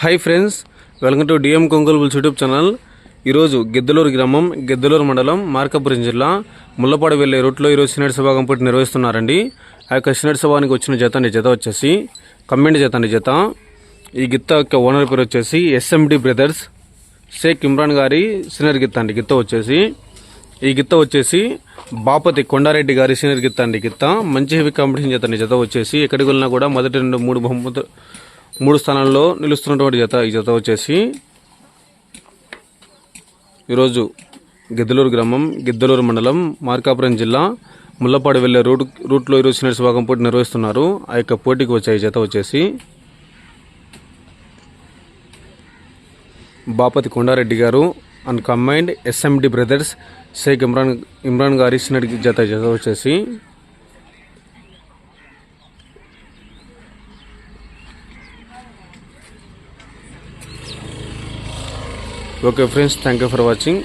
Hi friends, welcome to DM Ongole bulls YouTube channel. ఈరోజు గిద్దలూరు గ్రామం, గిద్దలూరు మండలం, మార్కాపురం జిల్లా ముల్లపాడు వెళ్లే రూట్లో ఈరోజు సినెట్ సభాగం పోటీ నిర్వహిస్తున్నారండి. ఆ యొక్క సినెట్ సభానికి వచ్చిన జత వచ్చేసి కమెంట్ జత. ఈ గిత్త యొక్క ఓనర్ పేరు వచ్చేసి ఎస్ఎండి బ్రదర్స్, షేక్ ఇమ్రాన్ గారి సీనియర్ గిత్త అండి. ఈ గిత్త వచ్చేసి బాపతి కొండారెడ్డి గారి సీనియర్ గిత్త అండి. మంచి హెవీ కాంపిటీషన్ జత వచ్చేసి ఎక్కడికి వెళ్ళినా కూడా మొదటి 3 స్థానాల్లో నిలుస్తున్నటువంటి ఈ జత వచ్చేసి ఈరోజు గిద్దలూరు గ్రామం, గిద్దలూరు మండలం, మార్కాపురం జిల్లా, ముల్లపాడు వెళ్లే రూట్లో ఈరోజు సినెట్ సభాగం పోటీ నిర్వహిస్తున్నారు. ఆ యొక్క పోటీకి వచ్చే జత వచ్చేసి బాపతి కొండారెడ్డి గారు and combined SMD brothers, Sheikh Imran గారి సీనియర్ జత వచ్చేసి okay friends, thank you for watching.